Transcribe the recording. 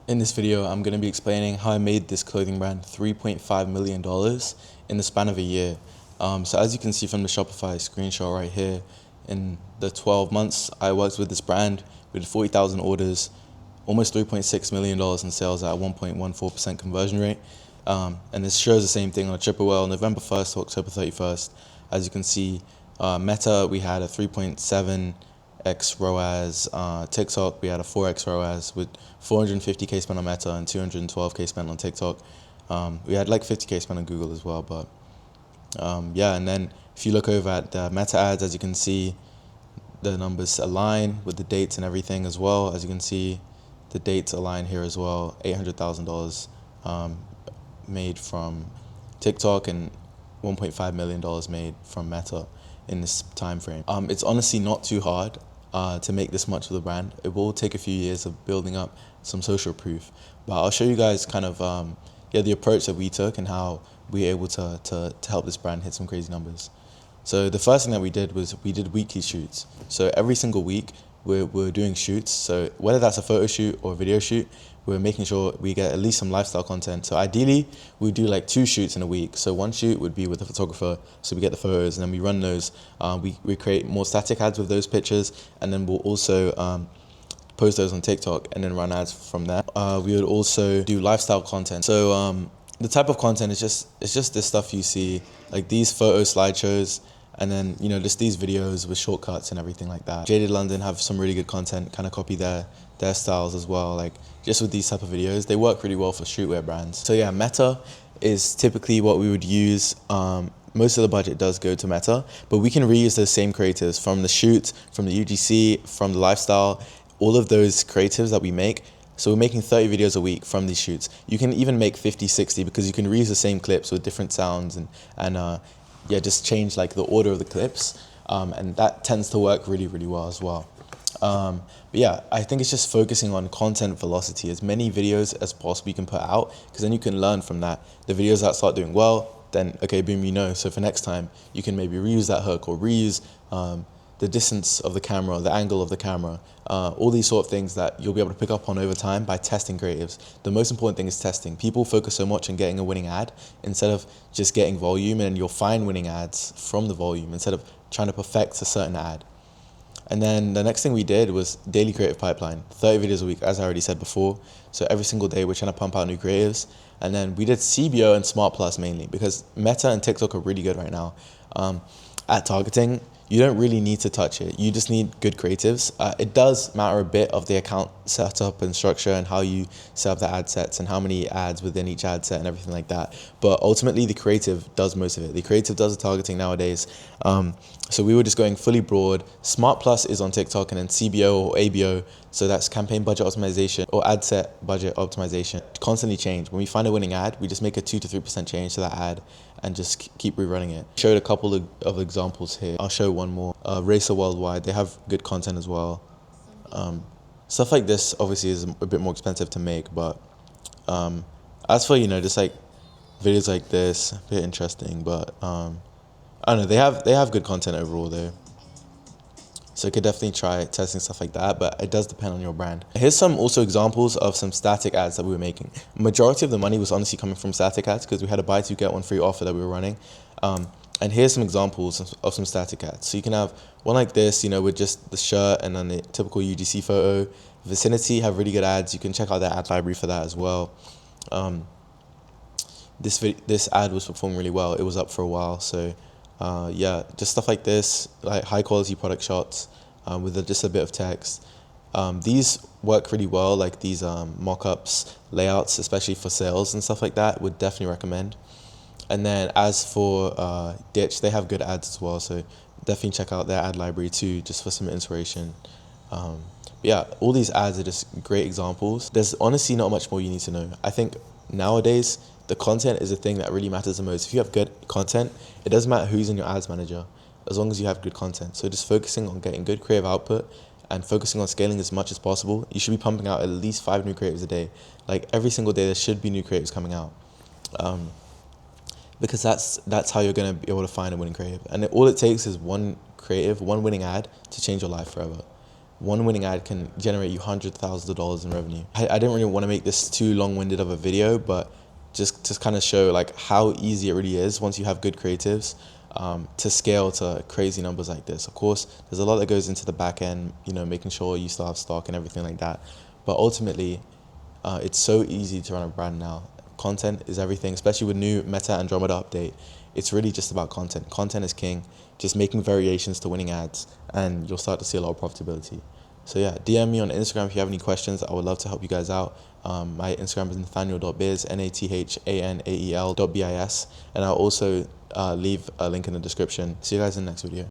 In this video, I'm going to be explaining how I made this clothing brand $3.5 million in the span of a year. So as you can see from the Shopify screenshot right here, in the 12 months I worked with this brand, we did 40,000 orders, almost $3.6 million in sales at a 1.14% conversion rate. And this shows the same thing on TripAwell, November 1st to October 31st. As you can see, Meta, we had a 3.7x ROAS. TikTok, we had a 4x ROAS with 450K spent on Meta and 212K spent on TikTok. We had like 50K spent on Google as well, but yeah. And then if you look over at the Meta ads, as you can see, the numbers align with the dates and everything as well. As you can see, the dates align here as well. $800,000 made from TikTok and $1.5 million made from Meta in this time frame. It's honestly not too hard to make this much of the brand. It will take a few years of building up some social proof, but I'll show you guys kind of the approach that we took and how we were able to help this brand hit some crazy numbers. So the first thing that we did was we did weekly shoots. So every single week we're doing shoots. So whether that's a photo shoot or a video shoot, we're making sure we get at least some lifestyle content. So ideally, we do like 2 shoots in a week. So one shoot would be with a photographer, so we get the photos, and then we run those. We create more static ads with those pictures, and then we'll also post those on TikTok and then run ads from there. We would also do lifestyle content. So the type of content is just this stuff you see, like these photo slideshows, and then just these videos with shortcuts and everything like that. Jaded London have some really good content, kind of copy their styles as well. Like just with these type of videos, they work really well for streetwear brands. So yeah, Meta is typically what we would use. Most of the budget does go to Meta, but we can reuse those same creatives from the shoot, from the UGC, from the lifestyle, all of those creatives that we make. So we're making 30 videos a week from these shoots. You can even make 50, 60 because you can reuse the same clips with different sounds and just change like the order of the clips. And that tends to work really, really well as well. But yeah, I think it's just focusing on content velocity, as many videos as possible you can put out, because then you can learn from that. The videos that start doing well, then okay, boom, so for next time you can maybe reuse that hook or reuse the distance of the camera, the angle of the camera, all these sort of things that you'll be able to pick up on over time by testing creatives. The most important thing is testing. People focus so much on getting a winning ad instead of just getting volume, and you'll find winning ads from the volume instead of trying to perfect a certain ad. And then the next thing we did was daily creative pipeline, 30 videos a week, as I already said before. So every single day we're trying to pump out new creatives. And then we did CBO and Smart Plus mainly because Meta and TikTok are really good right now at targeting. You don't really need to touch it. You just need good creatives. It does matter a bit of the account setup and structure and how you set up the ad sets and how many ads within each ad set and everything like that. But ultimately, the creative does most of it. The creative does the targeting nowadays. So we were just going fully broad. Smart Plus is on TikTok, and then CBO or ABO, so that's campaign budget optimization or ad set budget optimization, constantly change. When we find a winning ad, we just make a 2 to 3% change to that ad and just keep rerunning it. Showed a couple of examples here. I'll show one more. Racer Worldwide, they have good content as well. Stuff like this obviously is a bit more expensive to make, but as for just like videos like this, a bit interesting, but I don't know, they have good content overall though. So you could definitely try testing stuff like that, but it does depend on your brand. Here's some also examples of some static ads that we were making. Majority of the money was honestly coming from static ads because we had a buy 2 get 1 free offer that we were running. And here's some examples of some static ads. So you can have one like this, with just the shirt and then the typical UGC photo. Vicinity have really good ads. You can check out their ad library for that as well. This ad was performing really well. It was up for a while, so just stuff like this, like high quality product shots with just a bit of text. These work really well, like these mock-ups, layouts, especially for sales and stuff like that, would definitely recommend. And then as for Ditch, they have good ads as well, so definitely check out their ad library too, just for some inspiration. All these ads are just great examples. There's honestly not much more you need to know. I think nowadays, the content is the thing that really matters the most. If you have good content, it doesn't matter who's in your ads manager, as long as you have good content. So just focusing on getting good creative output and focusing on scaling as much as possible. You should be pumping out at least 5 new creatives a day. Like every single day, there should be new creatives coming out. Because that's how you're going to be able to find a winning creative. And all it takes is one creative, one winning ad to change your life forever. one winning ad can generate you hundreds of thousands of dollars in revenue. I didn't really want to make this too long-winded of a video, but just to kind of show like how easy it really is once you have good creatives to scale to crazy numbers like this. Of course, there's a lot that goes into the back end, you know, making sure you still have stock and everything like that. But ultimately, it's so easy to run a brand now. Content is everything, especially with new Meta Andromeda update. It's really just about content. Content is king. Just making variations to winning ads, and you'll start to see a lot of profitability. So yeah, DM me on Instagram if you have any questions. I would love to help you guys out. My Instagram is nathaniel.biz, nathanael.biz, and I'll also leave a link in the description. See you guys in the next video.